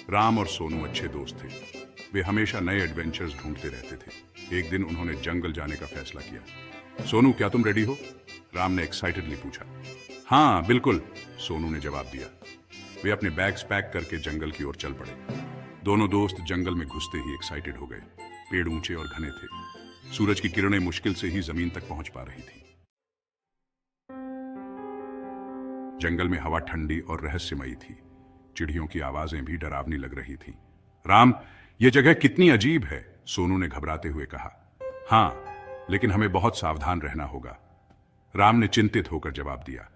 राम और सोनू अच्छे दोस्त थे। वे हमेशा नए एडवेंचर्स ढूंढते रहते थे। एक दिन उन्होंने जंगल जाने का फैसला किया। सोनू, क्या तुम रेडी हो? राम ने एक्साइटेडली पूछा। हाँ बिल्कुल, सोनू ने जवाब दिया। वे अपने बैग्स पैक करके जंगल की ओर चल पड़े। दोनों दोस्त जंगल में घुसते ही एक्साइटेड हो गए। पेड़ ऊंचे और घने थे। सूरज की किरणें मुश्किल से ही जमीन तक पहुंच पा रही थी। जंगल में हवा ठंडी और रहस्यमयी थी। चिड़ियों की आवाजें भी डरावनी लग रही थीं। राम, यह जगह कितनी अजीब है, सोनू ने घबराते हुए कहा। हाँ, लेकिन हमें बहुत सावधान रहना होगा, राम ने चिंतित होकर जवाब दिया।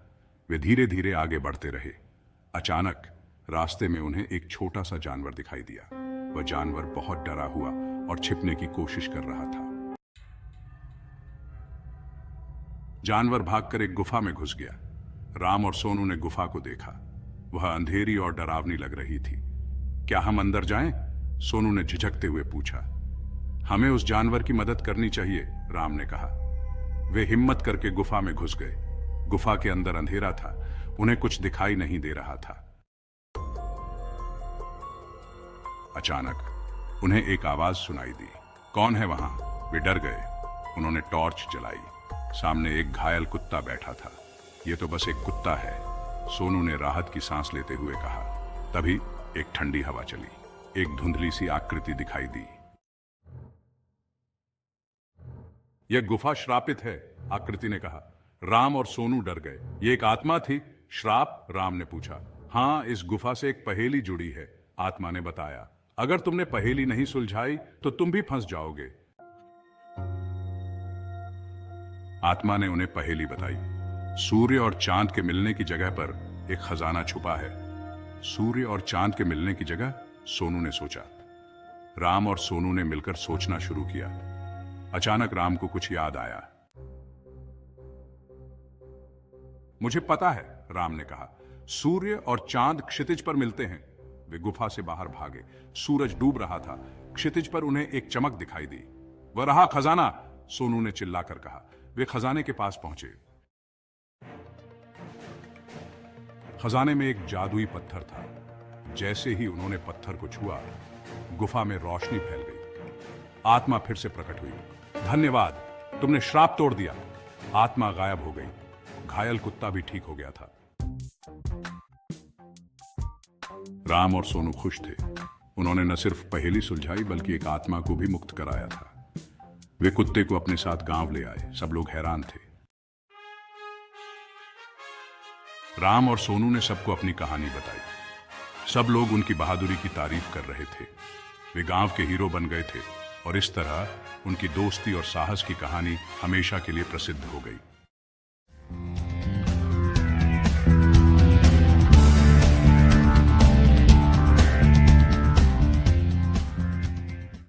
वे धीरे धीरे आगे बढ़ते रहे। अचानक रास्ते में उन्हें एक छोटा सा जानवर दिखाई दिया। वह जानवर बहुत डरा हुआ और छिपने की कोशिश कर रहा था। जानवर भागकर एक गुफा में घुस गया। राम और सोनू ने गुफा को देखा। वह अंधेरी और डरावनी लग रही थी। क्या हम अंदर जाएं? सोनू ने झिझकते हुए पूछा। हमें उस जानवर की मदद करनी चाहिए, राम ने कहा। वे हिम्मत करके गुफा में घुस गए। गुफा के अंदर अंधेरा था, उन्हें कुछ दिखाई नहीं दे रहा था। अचानक उन्हें एक आवाज सुनाई दी। कौन है वहां? वे डर गए। उन्होंने टॉर्च जलाई। सामने एक घायल कुत्ता बैठा था। यह तो बस एक कुत्ता है, सोनू ने राहत की सांस लेते हुए कहा। तभी एक ठंडी हवा चली। एक धुंधली सी आकृति दिखाई दी। यह गुफा श्रापित है, आकृति ने कहा। राम और सोनू डर गए। यह एक आत्मा थी? श्राप? राम ने पूछा। हां, इस गुफा से एक पहेली जुड़ी है, आत्मा ने बताया। अगर तुमने पहेली नहीं सुलझाई तो तुम भी फंस जाओगे। आत्मा ने उन्हें पहेली बताई। सूर्य और चांद के मिलने की जगह पर एक खजाना छुपा है। सूर्य और चांद के मिलने की जगह, सोनू ने सोचा। राम और सोनू ने मिलकर सोचना शुरू किया। अचानक राम को कुछ याद आया। मुझे पता है, राम ने कहा। सूर्य और चांद क्षितिज पर मिलते हैं। वे गुफा से बाहर भागे। सूरज डूब रहा था। क्षितिज पर उन्हें एक चमक दिखाई दी। वह रहा खजाना, सोनू ने चिल्लाकर कहा। वे खजाने के पास पहुंचे। खजाने में एक जादुई पत्थर था। जैसे ही उन्होंने पत्थर को छुआ, गुफा में रोशनी फैल गई। आत्मा फिर से प्रकट हुई। धन्यवाद, तुमने श्राप तोड़ दिया। आत्मा गायब हो गई। घायल कुत्ता भी ठीक हो गया था। राम और सोनू खुश थे। उन्होंने न सिर्फ पहेली सुलझाई बल्कि एक आत्मा को भी मुक्त कराया था। वे कुत्ते को अपने साथ गांव ले आए। सब लोग हैरान थे। राम और सोनू ने सबको अपनी कहानी बताई। सब लोग उनकी बहादुरी की तारीफ कर रहे थे। वे गांव के हीरो बन गए थे और इस तरह उनकी दोस्ती और साहस की कहानी हमेशा के लिए प्रसिद्ध हो गई।